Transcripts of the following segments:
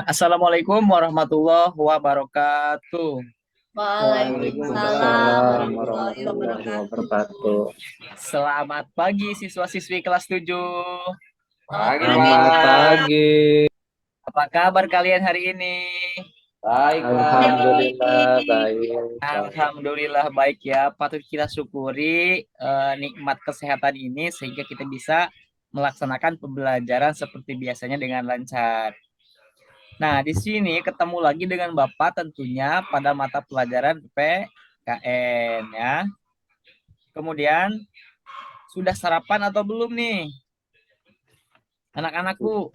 Assalamualaikum warahmatullahi wabarakatuh. Waalaikumsalam Waalaikumsalam warahmatullahi warahmatullahi wabarakatuh. wabarakatuh. Selamat pagi siswa-siswi kelas 7. Selamat Pagi, pagi Selamat nih, Pak. Pak. pagi. Apa kabar kalian hari ini? Baik, Pak. Alhamdulillah Baik. baik, baik. Alhamdulillah baik ya. Patut kita syukuri nikmat kesehatan ini sehingga kita bisa melaksanakan pembelajaran seperti biasanya dengan lancar. Nah, di sini ketemu lagi dengan Bapak tentunya pada mata pelajaran PKN ya. Kemudian sudah sarapan atau belum nih anak-anakku?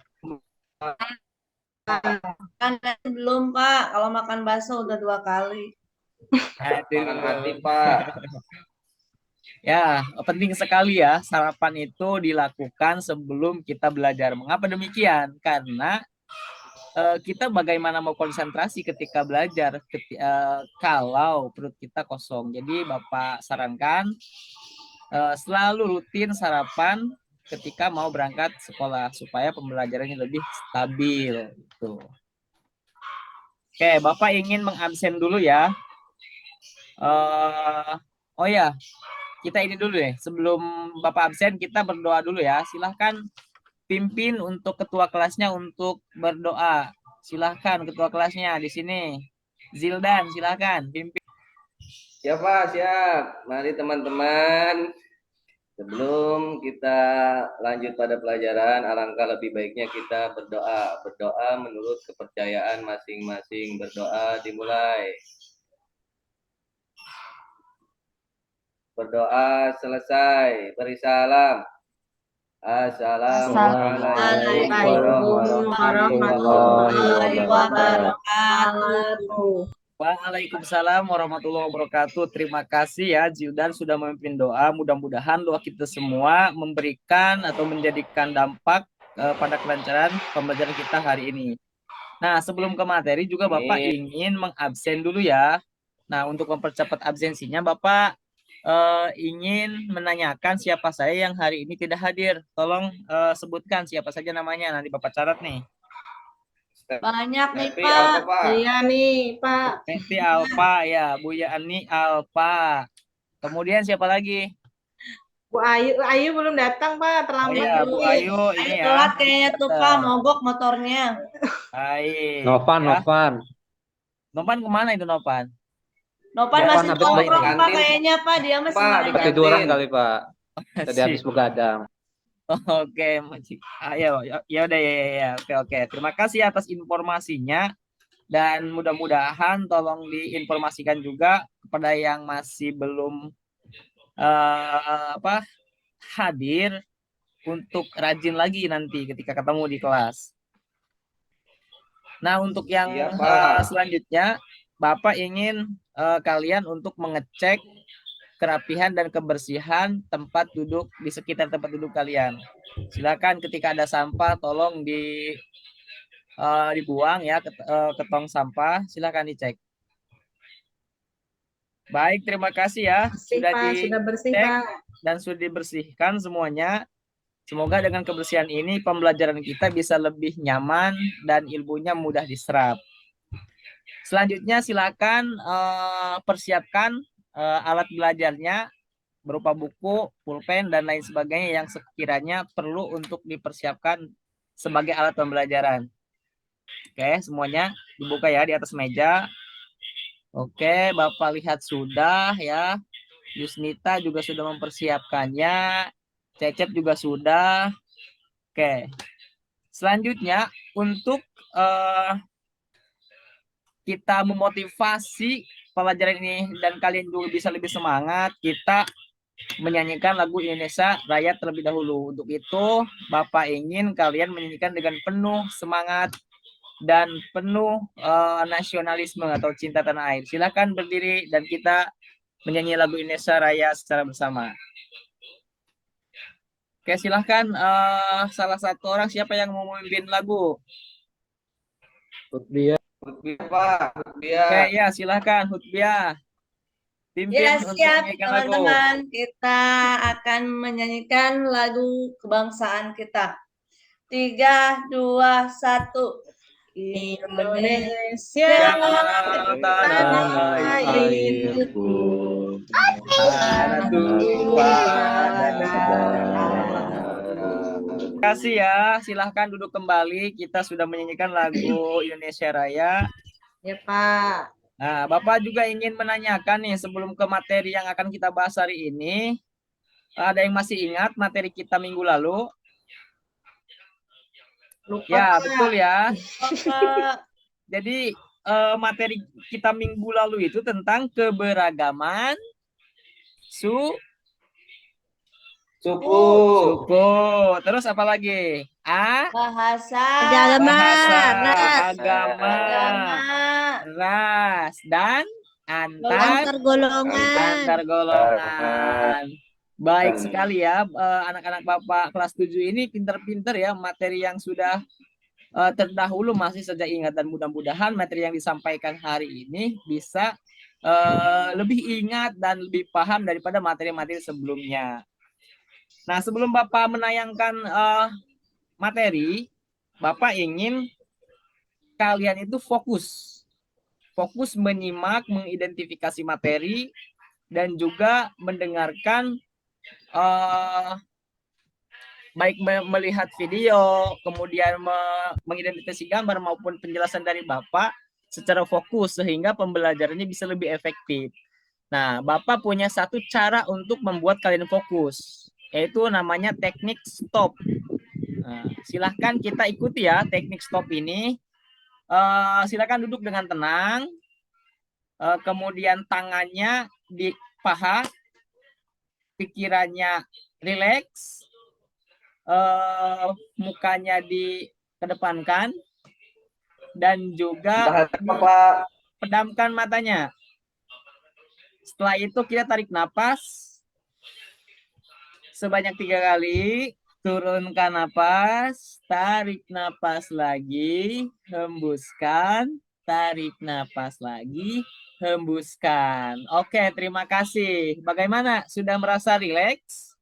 Kan belum, Pak. Kalau makan bakso udah 2 kali. Makan hati, Aduh. Pak. Ya, penting sekali ya sarapan itu dilakukan sebelum kita belajar. Mengapa demikian? Karena kita bagaimana mau konsentrasi ketika belajar kalau perut kita kosong. Jadi Bapak sarankan selalu rutin sarapan ketika mau berangkat sekolah supaya pembelajarannya lebih stabil. Gitu. Oke, Bapak ingin mengabsen dulu ya. Oh ya, kita ini dulu deh. Sebelum Bapak absen, kita berdoa dulu ya. Silahkan pimpin untuk ketua kelasnya untuk berdoa. Silahkan ketua kelasnya di sini. Zildan, silahkan pimpin. Siap, Pak. Siap. Mari, teman-teman. Sebelum kita lanjut pada pelajaran, alangkah lebih baiknya kita berdoa. Berdoa menurut kepercayaan masing-masing. Berdoa dimulai. Berdoa selesai. Beri salam. Assalamualaikum Assalamualaikum warahmatullahi warahmatullahi wabarakatuh. wabarakatuh. Waalaikumsalam warahmatullahi wabarakatuh. Terima kasih ya Zildan sudah memimpin doa. Mudah-mudahan doa kita semua memberikan atau menjadikan dampak pada kelancaran pembelajaran kita hari ini. Nah, sebelum ke materi juga Bapak ingin mengabsen dulu ya. Nah, untuk mempercepat absensinya Bapak ingin menanyakan siapa saya yang hari ini tidak hadir. Tolong sebutkan siapa saja namanya. Nanti Bapak catat nih. Banyak nih, Tapi Pak. apa, Pak? Iya nih, Pak. Nanti Alfa ya, Bu Yani Alfa. Kemudian siapa lagi? Bu Ayu belum datang, Pak. Oh Terlambat ya, Bu dikit. Ayu Ayu ini ya. telat kayaknya tuh, Pak. Mogok motornya. Baik Novan, ya. Novan. Nopan kemana itu Nopan? Nopan Dia masih habis sekolah itu. nongkrong, Pak. kantin, Kayaknya, Pak. Dia masih Pak, di main. ketiduran kantin. kali, Pak. Tadi habis Sip. begadang. Oke, ayo ya udah ya. Oke. Terima kasih atas informasinya dan mudah-mudahan tolong diinformasikan juga kepada yang masih belum hadir untuk rajin lagi nanti ketika ketemu di kelas. Nah, untuk yang Iya, Pak. selanjutnya, Bapak ingin kalian untuk mengecek kerapihan dan kebersihan tempat duduk di sekitar tempat duduk kalian. Silakan ketika ada sampah, tolong dibuang ya ke tong sampah. Silakan dicek. Baik, terima kasih ya. Bersih, Pak. Sudah bersih, dicek Pak. dan sudah dibersihkan semuanya. Semoga dengan kebersihan ini pembelajaran kita bisa lebih nyaman dan ilmunya mudah diserap. Selanjutnya silakan persiapkan alat belajarnya berupa buku, pulpen, dan lain sebagainya yang sekiranya perlu untuk dipersiapkan sebagai alat pembelajaran. Oke, semuanya dibuka ya di atas meja. Oke, Bapak lihat sudah ya. Yusnita juga sudah mempersiapkannya. Cecep juga sudah. Oke. Selanjutnya untuk kita memotivasi pelajaran ini dan kalian juga bisa lebih semangat, kita menyanyikan lagu Indonesia Raya terlebih dahulu. Untuk itu, Bapak ingin kalian menyanyikan dengan penuh semangat dan penuh nasionalisme atau cinta tanah air. Silakan berdiri dan kita menyanyi lagu Indonesia Raya secara bersama. Oke, silahkan salah satu orang siapa yang mau memimpin lagu? Hutbiah. Pak. Oke, ya silahkan Hutbiah. Pimpin Ya, untuk siap, menyanyikan lagu. teman-teman. Kita akan menyanyikan lagu kebangsaan kita. 3, 2, 1. Indonesia tanah airku. Tanah tumpah darah. Terima kasih ya. Silahkan duduk kembali. Kita sudah menyanyikan lagu Indonesia Raya. Ya, Pak. Nah, Bapak juga ingin menanyakan nih sebelum ke materi yang akan kita bahas hari ini. Ada yang masih ingat materi kita minggu lalu? Lupa, Ya, Pak. betul ya. Pak. Jadi materi kita minggu lalu itu tentang keberagaman suku. Terus apa lagi? Bahasa. Bahasa, Ras. agama, ras, dan Antar golongan. antar golongan. Baik sekali ya, anak-anak Bapak kelas 7 ini pinter-pinter ya, materi yang sudah terdahulu masih saja ingat, dan mudah-mudahan materi yang disampaikan hari ini bisa lebih ingat dan lebih paham daripada materi-materi sebelumnya. Nah, sebelum Bapak menayangkan materi, Bapak ingin kalian itu fokus menyimak, mengidentifikasi materi, dan juga mendengarkan baik melihat video, kemudian mengidentifikasi gambar maupun penjelasan dari Bapak secara fokus sehingga pembelajarannya bisa lebih efektif. Nah, Bapak punya satu cara untuk membuat kalian fokus, yaitu namanya teknik stop. Nah, silahkan kita ikuti ya teknik stop ini. Silahkan duduk dengan tenang, kemudian tangannya di paha, pikirannya rileks, mukanya dikedepankan, dan juga pedamkan matanya. Setelah itu kita tarik napas sebanyak 3 kali, turunkan napas, tarik napas lagi, hembuskan, tarik napas lagi, hembuskan. Oke, terima kasih. Bagaimana? Sudah merasa rileks?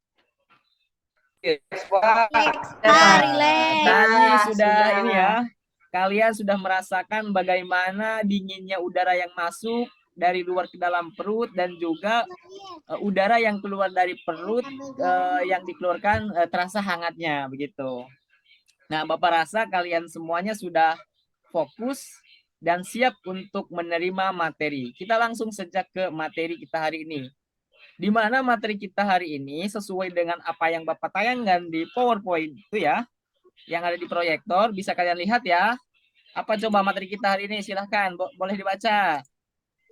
Tadi sudah ini ya, kalian sudah merasakan bagaimana dinginnya udara yang masuk dari luar ke dalam perut, dan juga udara yang keluar dari perut yang dikeluarkan terasa hangatnya begitu. Nah, Bapak rasa kalian semuanya sudah fokus dan siap untuk menerima materi. Kita langsung saja ke materi kita hari ini. Di mana materi kita hari ini sesuai dengan apa yang Bapak tayangkan di PowerPoint itu ya, yang ada di proyektor, bisa kalian lihat ya. Apa coba materi kita hari ini? Silahkan, boleh dibaca.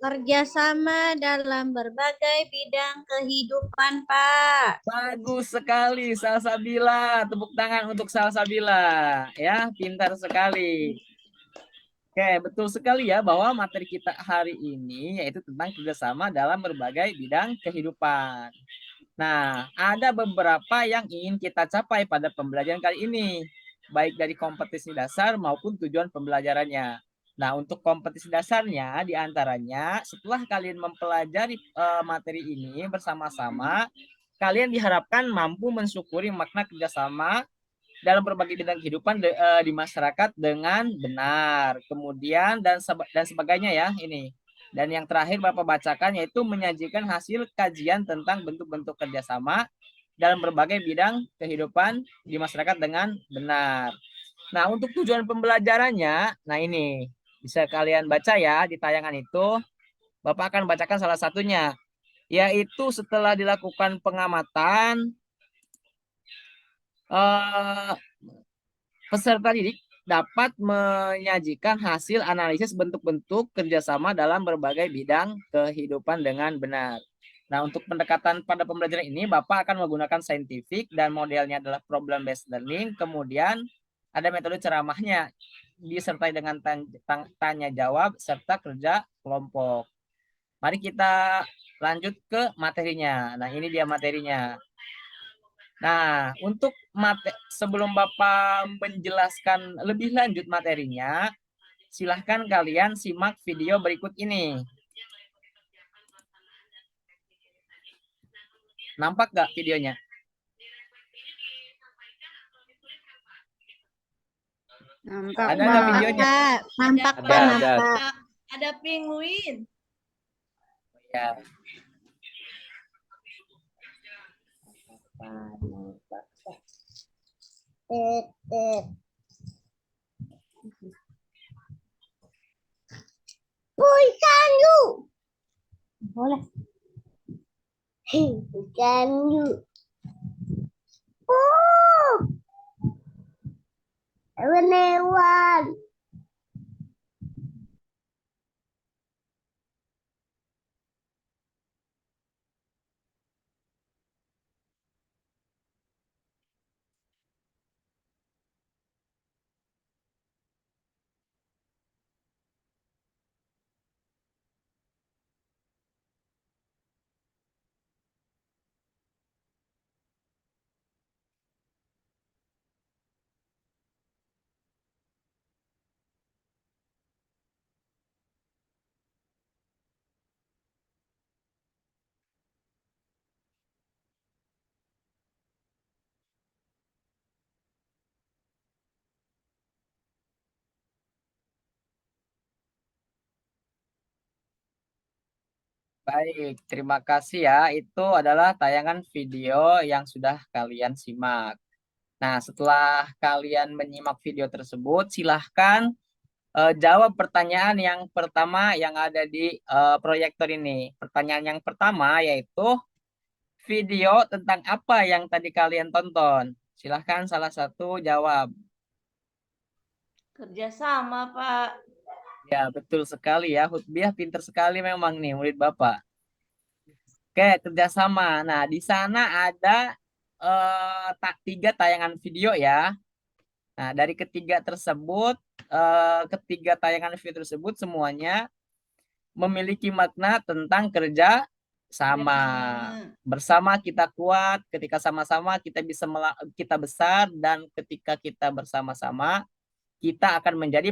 Kerjasama dalam berbagai bidang kehidupan, Pak. Bagus sekali, Salsabila. Tepuk tangan untuk Salsabila. Ya, pintar sekali. Oke, betul sekali ya bahwa materi kita hari ini yaitu tentang kerjasama dalam berbagai bidang kehidupan. Nah, ada beberapa yang ingin kita capai pada pembelajaran kali ini, baik dari kompetisi dasar maupun tujuan pembelajarannya. Nah, untuk kompetisi dasarnya, diantaranya setelah kalian mempelajari materi ini bersama-sama, kalian diharapkan mampu mensyukuri makna kerjasama dalam berbagai bidang kehidupan di masyarakat dengan benar. Kemudian dan sebagainya ya ini. Dan yang terakhir Bapak bacakan yaitu menyajikan hasil kajian tentang bentuk-bentuk kerjasama dalam berbagai bidang kehidupan di masyarakat dengan benar. Nah, untuk tujuan pembelajarannya, nah ini bisa kalian baca ya di tayangan itu. Bapak akan bacakan salah satunya, yaitu setelah dilakukan pengamatan, peserta didik dapat menyajikan hasil analisis bentuk-bentuk kerjasama dalam berbagai bidang kehidupan dengan benar. Nah, untuk pendekatan pada pembelajaran ini, Bapak akan menggunakan saintifik dan modelnya adalah problem based learning. Kemudian ada metode ceramahnya disertai dengan tanya jawab serta kerja kelompok. Mari kita lanjut ke materinya. Nah, ini dia materinya. Nah, untuk sebelum Bapak menjelaskan lebih lanjut materinya, silahkan kalian simak video berikut ini. Nampak nggak videonya? Nampak, Ada nggak Pak. videonya? Nampak, Ada, Pak. ada. Nampak. Ada penguin. Ya. Bukan yuk. Boleh. Bukan yuk. Oh. Hewan-hewan. Baik, terima kasih ya. Itu adalah tayangan video yang sudah kalian simak. Nah, setelah kalian menyimak video tersebut, silahkan jawab pertanyaan yang pertama yang ada di proyektor ini. Pertanyaan yang pertama yaitu video tentang apa yang tadi kalian tonton. Silahkan salah satu jawab. Kerjasama, Pak. Ya, betul sekali ya. Hutbiah pinter sekali memang nih murid Bapak. Oke, kerjasama. Nah, di sana ada tiga tayangan video ya. Nah, dari ketiga tersebut, ketiga tayangan video tersebut semuanya memiliki makna tentang kerja sama. Bersama kita kuat, ketika sama-sama kita bisa kita besar, dan ketika kita bersama-sama kita akan menjadi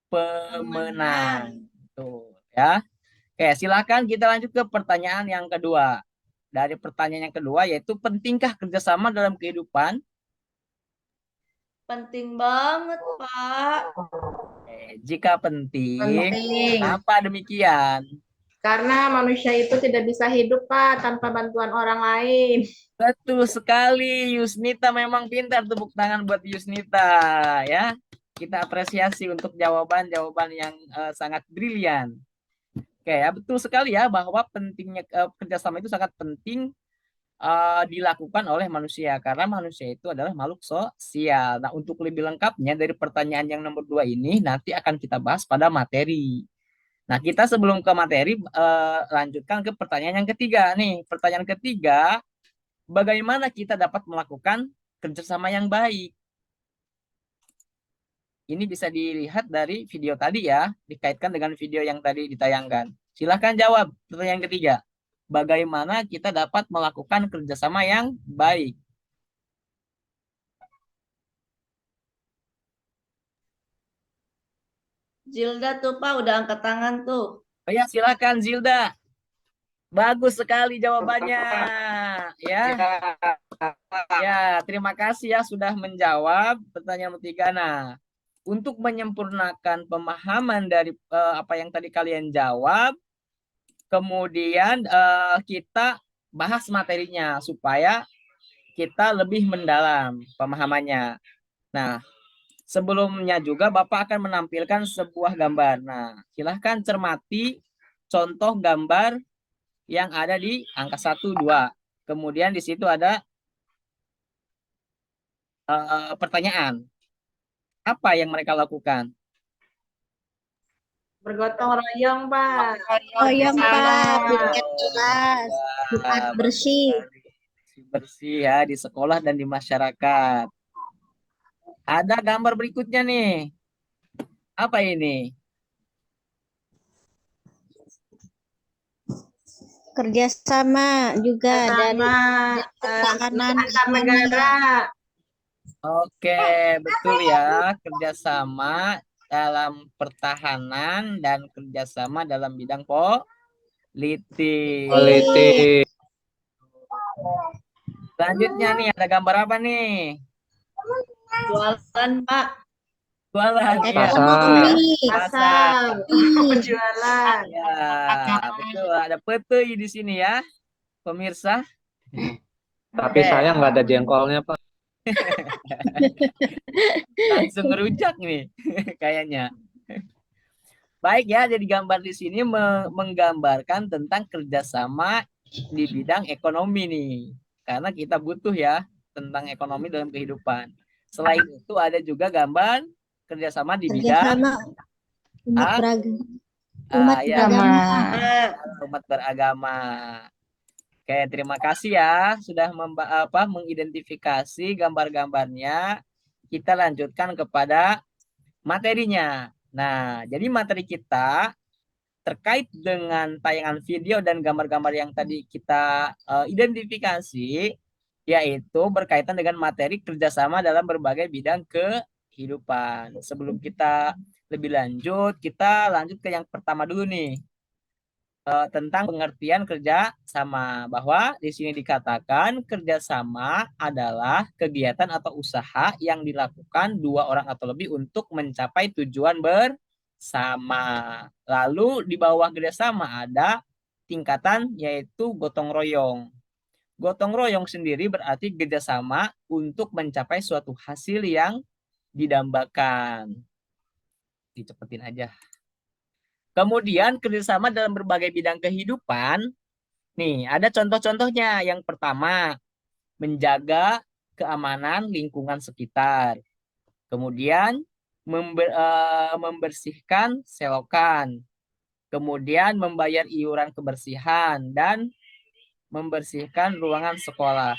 pemenang. Tuh, ya. Oke, silakan kita lanjut ke pertanyaan yang kedua. Dari pertanyaan yang kedua yaitu pentingkah kerjasama dalam kehidupan? Penting banget, Pak. Jika penting, Penting. kenapa demikian? Karena manusia itu tidak bisa hidup, Pak, tanpa bantuan orang lain. Betul sekali, Yusnita memang pintar. Tepuk tangan buat Yusnita ya. Kita apresiasi untuk jawaban-jawaban yang sangat brilian. Oke ya, betul sekali ya bahwa pentingnya kerjasama itu sangat penting dilakukan oleh manusia karena manusia itu adalah makhluk sosial. Nah, untuk lebih lengkapnya dari pertanyaan yang nomor 2 ini nanti akan kita bahas pada materi. Nah, kita sebelum ke materi lanjutkan ke pertanyaan yang ketiga nih. Pertanyaan ketiga, bagaimana kita dapat melakukan kerjasama yang baik? Ini bisa dilihat dari video tadi ya, dikaitkan dengan video yang tadi ditayangkan. Silahkan jawab pertanyaan ketiga. Bagaimana kita dapat melakukan kerjasama yang baik? Zilda tuh, Pak, udah angkat tangan tuh. Oh ya, silakan Zilda. Bagus sekali jawabannya. Ya. Ya, terima kasih ya sudah menjawab pertanyaan nomor 3. Nah, untuk menyempurnakan pemahaman dari apa yang tadi kalian jawab, kemudian kita bahas materinya supaya kita lebih mendalam pemahamannya. Nah, sebelumnya juga Bapak akan menampilkan sebuah gambar. Nah, silahkan cermati contoh gambar yang ada di angka 1, 2. Kemudian di situ ada pertanyaan. Apa yang mereka lakukan? Bergotong royong, Pak. Royong, Pak. Bersama. Bukan kelas. Bukan bersih. Bersih ya di sekolah dan di masyarakat. Ada gambar berikutnya nih. Apa ini? Kerjasama juga dari pertahanan antar negara. Oke, betul ya. Kerjasama dalam pertahanan dan kerjasama dalam bidang politik. Politik. Selanjutnya nih ada gambar apa nih? Jualan, Pak. Jualan ya. Ekonomi. Pasar. Ih, Jualan. Ya, betul. Ada petui di sini ya, pemirsa. Tapi Oke. saya nggak ada jengkolnya, Pak. Langsung ngerujak nih kayaknya. Baik ya, jadi gambar di sini menggambarkan tentang kerjasama di bidang ekonomi nih. Karena kita butuh ya tentang ekonomi dalam kehidupan. Selain itu ada juga gambar kerjasama di bidang kerjasama umat Ah, beragama. Umat ya, beragama. umat beragama. Oke, terima kasih ya sudah mengidentifikasi gambar-gambarnya. Kita lanjutkan kepada materinya. Nah, jadi materi kita terkait dengan tayangan video dan gambar-gambar yang tadi kita identifikasi, yaitu berkaitan dengan materi kerjasama dalam berbagai bidang kehidupan. Sebelum kita lebih lanjut, kita lanjut ke yang pertama dulu nih, tentang pengertian kerjasama. Bahwa di sini dikatakan kerjasama adalah kegiatan atau usaha yang dilakukan dua orang atau lebih untuk mencapai tujuan bersama. Lalu di bawah kerjasama ada tingkatan yaitu gotong royong. Gotong royong sendiri berarti kerjasama untuk mencapai suatu hasil yang didambakan. Dicepetin aja. Kemudian kerjasama dalam berbagai bidang kehidupan. Nih, ada contoh-contohnya. Yang pertama, menjaga keamanan lingkungan sekitar. Kemudian, membersihkan selokan. Kemudian, membayar iuran kebersihan. Dan membersihkan ruangan sekolah.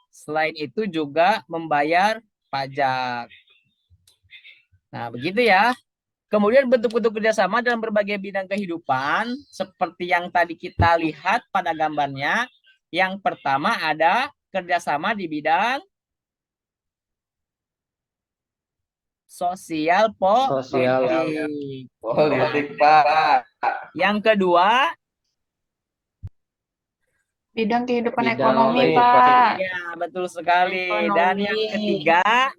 Selain itu juga membayar pajak. Nah, begitu ya. Kemudian bentuk-bentuk kerjasama dalam berbagai bidang kehidupan, seperti yang tadi kita lihat pada gambarnya. Yang pertama ada kerjasama di bidang sosial politik. Politik, Pak. Yang kedua, Bidang kehidupan Bidang ekonomi, kehidupan. Pak. ya betul sekali. Ekonomi. Dan yang ketiga,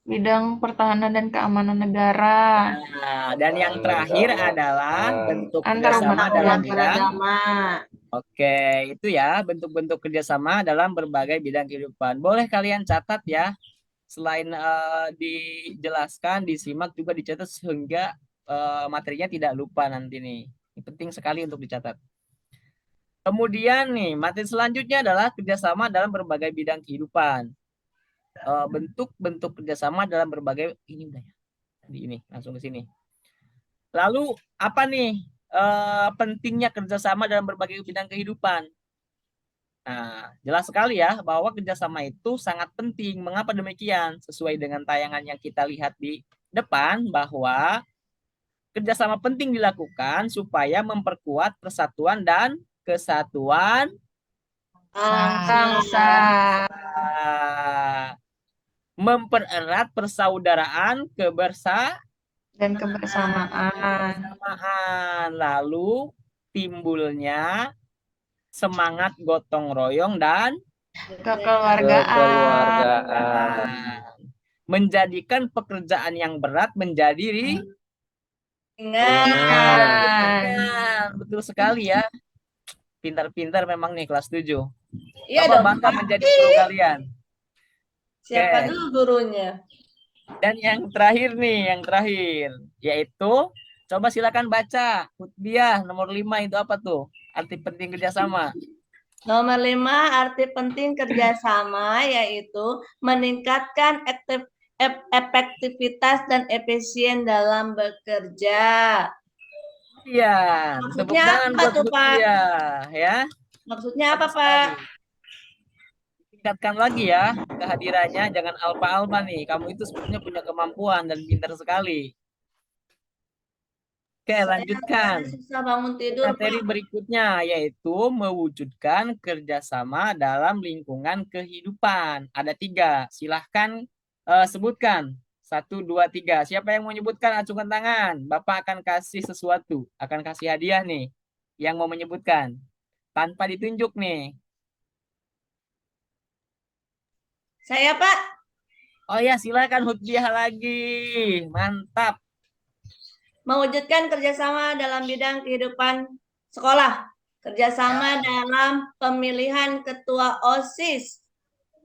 Bidang pertahanan dan keamanan negara. nah, dan yang terakhir adalah bentuk Antar kerjasama umat dalam Umat bidang. beragama. Oke, itu ya bentuk-bentuk kerjasama dalam berbagai bidang kehidupan. Boleh kalian catat ya. Selain dijelaskan, disimak juga dicatat sehingga materinya tidak lupa nanti nih. Ini penting sekali untuk dicatat. Kemudian nih, materi selanjutnya adalah kerjasama dalam berbagai bidang kehidupan. Bentuk-bentuk kerjasama dalam berbagai, ini udah ya. Tadi ini, langsung ke sini. Lalu apa nih pentingnya kerjasama dalam berbagai bidang kehidupan? Nah, jelas sekali ya bahwa kerjasama itu sangat penting. Mengapa demikian? Sesuai dengan tayangan yang kita lihat di depan, bahwa kerjasama penting dilakukan supaya memperkuat persatuan dan kesatuan Bangsa. mempererat persaudaraan Dan kebersamaan. lalu timbulnya semangat gotong royong dan Kekeluargaan. menjadikan pekerjaan yang berat menjadi Ringan. betul sekali ya. Pintar-pintar memang nih kelas 7. Iya Bapak dong. bangga menjadi guru kalian. Siapa Oke. dulu gurunya? Dan yang terakhir nih, yaitu coba silakan baca Hutbiah nomor 5 itu apa tuh? Arti penting kerjasama. Nomor 5, arti penting kerjasama yaitu meningkatkan efektivitas dan efisien dalam bekerja. Iya, tepuk Maksudnya tangan apa buat tuh, Pak? Hutbiah ya. Maksudnya apa, Pak? Tingkatkan lagi ya kehadirannya, jangan alpa-alpa nih. Kamu itu sebenarnya punya kemampuan dan pintar sekali. Oke, lanjutkan. Susah bangun tidur, Materi Pak. berikutnya yaitu mewujudkan kerjasama dalam lingkungan kehidupan. Ada 3. Silahkan sebutkan. 1, 2, 3. Siapa yang mau menyebutkan? Acungkan tangan. Bapak akan kasih sesuatu. Akan kasih hadiah nih. Yang mau menyebutkan. Tanpa ditunjuk nih. Saya, Pak. Oh ya, silakan Hutbiah lagi. Mantap. Mewujudkan kerjasama dalam bidang kehidupan sekolah. Kerjasama dalam pemilihan ketua OSIS.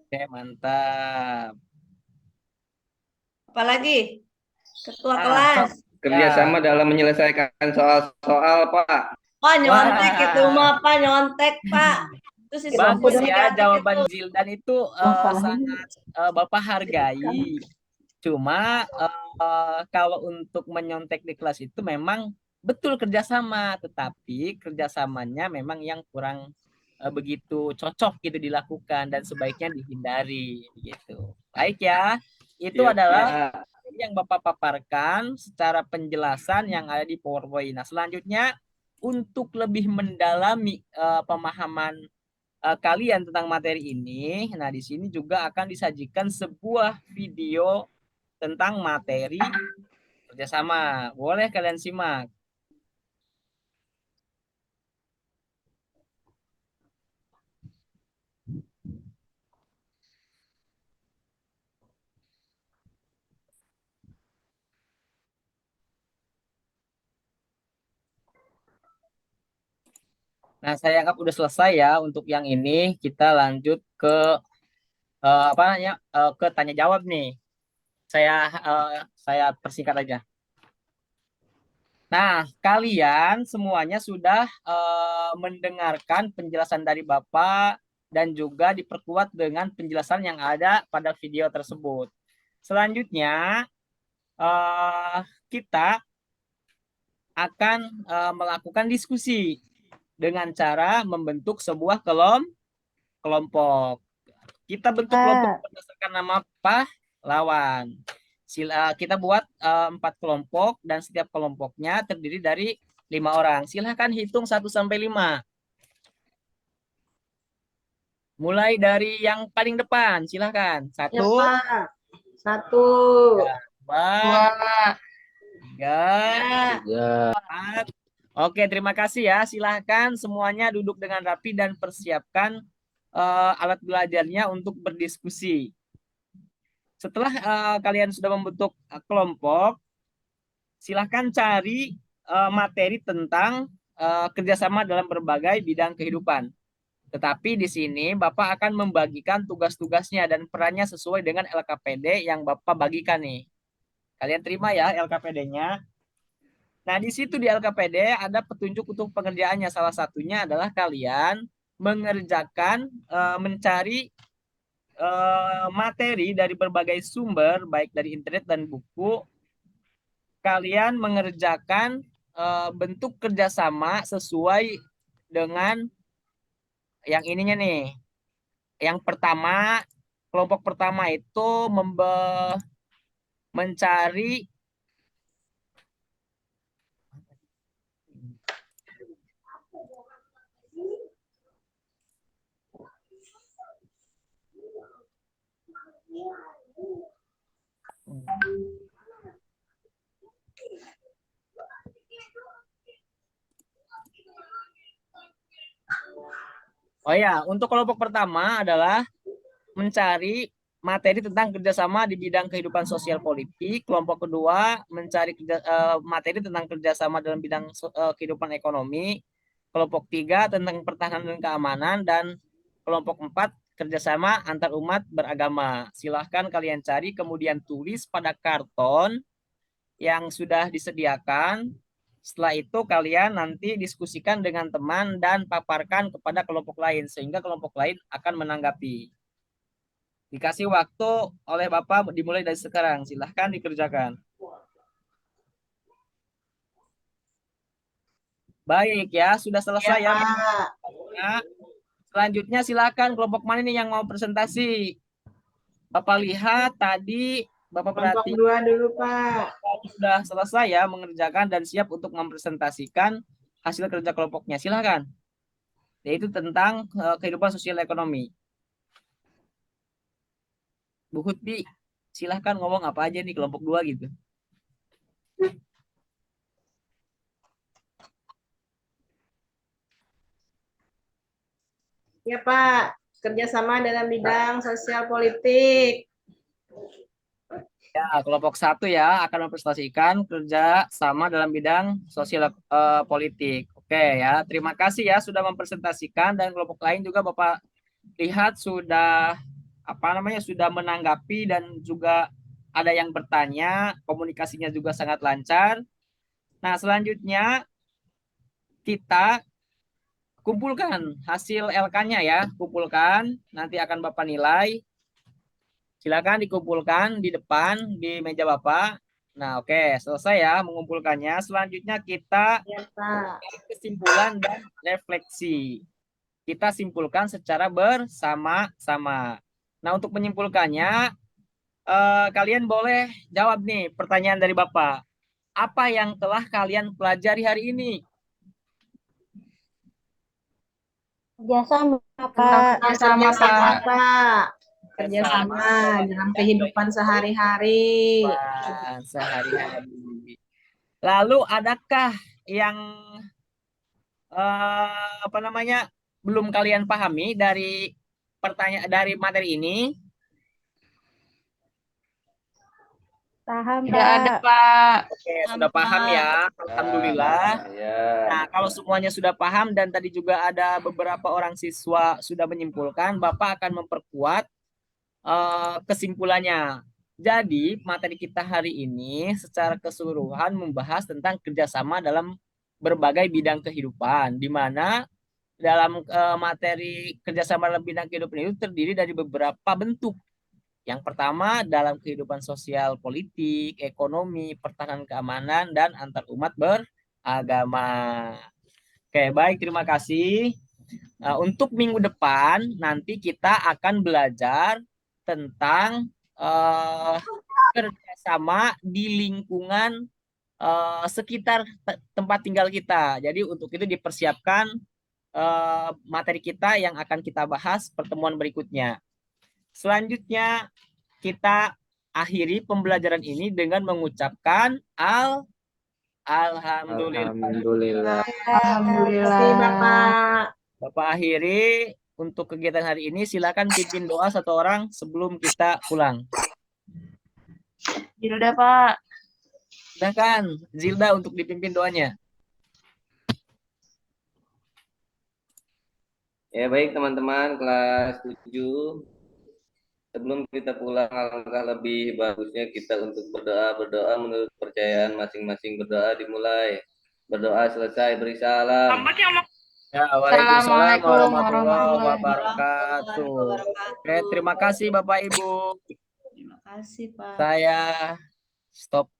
Oke, mantap. Apalagi? Ketua Ah, kelas. Kerjasama dalam menyelesaikan soal-soal, Pak. Oh, nyontek Wah. itu mah, Pak. Nyontek, Pak. Itu Bagus siswa-siswi ya negatif jawaban itu. Zildan itu sangat Bapak hargai. Cuma kalau untuk menyontek di kelas itu memang betul kerjasama, tetapi kerjasamanya memang yang kurang begitu cocok gitu dilakukan dan sebaiknya dihindari gitu. Baik ya, itu Iya, adalah Pak. yang Bapak paparkan secara penjelasan yang ada di PowerPoint. Nah, selanjutnya untuk lebih mendalami pemahaman kalian tentang materi ini, nah di sini juga akan disajikan sebuah video tentang materi kerjasama. Boleh kalian simak. Nah, saya anggap udah selesai ya untuk yang ini. Kita lanjut ke apa namanya ke tanya jawab nih. Saya persingkat aja. Nah, kalian semuanya sudah mendengarkan penjelasan dari Bapak dan juga diperkuat dengan penjelasan yang ada pada video tersebut. Selanjutnya, eh, kita akan melakukan diskusi dengan cara membentuk sebuah kelompok. Kita bentuk kelompok berdasarkan nama pahlawan. Kita buat 4 kelompok dan setiap kelompoknya terdiri dari 5 orang. Silahkan hitung 1 sampai 5. Mulai dari yang paling depan, silahkan. Ya, 1, Pak. 1, 2, 3, Ya. 4. Oke, terima kasih ya. Silahkan semuanya duduk dengan rapi dan persiapkan alat belajarnya untuk berdiskusi. Setelah kalian sudah membentuk kelompok, silahkan cari materi tentang kerjasama dalam berbagai bidang kehidupan. Tetapi di sini Bapak akan membagikan tugas-tugasnya dan perannya sesuai dengan LKPD yang Bapak bagikan nih. Kalian terima ya LKPD-nya. Nah, di situ di LKPD ada petunjuk untuk pengerjaannya. Salah satunya adalah kalian mengerjakan mencari materi dari berbagai sumber, baik dari internet dan buku. Kalian mengerjakan bentuk kerjasama sesuai dengan yang ininya nih. Yang pertama, kelompok pertama itu mencari Oh ya, untuk kelompok pertama adalah mencari materi tentang kerjasama di bidang kehidupan sosial politik. Kelompok kedua mencari materi tentang kerjasama dalam bidang kehidupan ekonomi. Kelompok 3 tentang pertahanan dan keamanan. Dan kelompok 4 kerjasama antar umat beragama. Silahkan kalian cari, kemudian tulis pada karton yang sudah disediakan. Setelah itu kalian nanti diskusikan dengan teman dan paparkan kepada kelompok lain sehingga kelompok lain akan menanggapi. Dikasih waktu oleh Bapak dimulai dari sekarang. Silahkan dikerjakan. Baik ya, sudah selesai ya. Nah, selanjutnya silakan kelompok mana nih yang mau presentasi? Bapak lihat tadi, Bapak kelompok perhati 2 dulu, Pak. sudah selesai ya mengerjakan dan siap untuk mempresentasikan hasil kerja kelompoknya. Silakan. Yaitu tentang kehidupan sosial ekonomi. Bu Hutbi, silahkan ngomong apa aja nih kelompok 2 gitu. Ya, Pak. Kerjasama dalam bidang sosial politik. Ya, kelompok 1 ya akan mempresentasikan kerja sama dalam bidang sosial politik. Oke ya, terima kasih ya sudah mempresentasikan, dan kelompok lain juga Bapak lihat sudah sudah menanggapi dan juga ada yang bertanya, komunikasinya juga sangat lancar. Nah, selanjutnya kita kumpulkan hasil LK-nya ya, kumpulkan, nanti akan Bapak nilai. Silakan dikumpulkan di depan di meja Bapak. Nah, oke, selesai ya mengumpulkannya. Selanjutnya kita Ya, Pak. kesimpulan dan refleksi. Kita simpulkan secara bersama-sama. Nah, untuk menyimpulkannya, kalian boleh jawab nih pertanyaan dari Bapak. Apa yang telah kalian pelajari hari ini? Kerjasama, Tentang Pak. kerjasama Kerjasama. sama, Pak. Kerjasama dalam kehidupan sehari-hari. Kehidupan sehari-hari. Lalu adakah yang belum kalian pahami dari materi ini? Paham, Tidak ada, Pak. Pak. Oke, sudah paham ya. Alhamdulillah. Ya. Nah, kalau semuanya sudah paham dan tadi juga ada beberapa orang siswa sudah menyimpulkan, Bapak akan memperkuat kesimpulannya. Jadi, materi kita hari ini secara keseluruhan membahas tentang kerjasama dalam berbagai bidang kehidupan, di mana dalam materi kerjasama dalam bidang kehidupan itu terdiri dari beberapa bentuk. Yang pertama dalam kehidupan sosial, politik, ekonomi, pertahanan keamanan, dan antar umat beragama. Oke, baik, terima kasih. Untuk minggu depan nanti kita akan belajar tentang kerjasama di lingkungan sekitar tempat tinggal kita. Jadi untuk itu dipersiapkan materi kita yang akan kita bahas pertemuan berikutnya. Selanjutnya kita akhiri pembelajaran ini dengan mengucapkan alhamdulillah. Alhamdulillah. Terima kasih, Bapak. Bapak akhiri untuk kegiatan hari ini. Silakan pimpin doa satu orang sebelum kita pulang. Sudah, Pak. Silakan Zilda untuk dipimpin doanya. Ya, baik teman-teman kelas 7. Sebelum kita pulang, alangkah lebih bagusnya kita untuk berdoa menurut kepercayaan masing-masing. Berdoa dimulai. Berdoa selesai, beri salam. Ya, waalaikumsalam Assalamualaikum warahmatullahi warahmatullahi wabarakatuh. Oke, terima kasih Bapak Ibu. Terima kasih, Pak. Saya stop.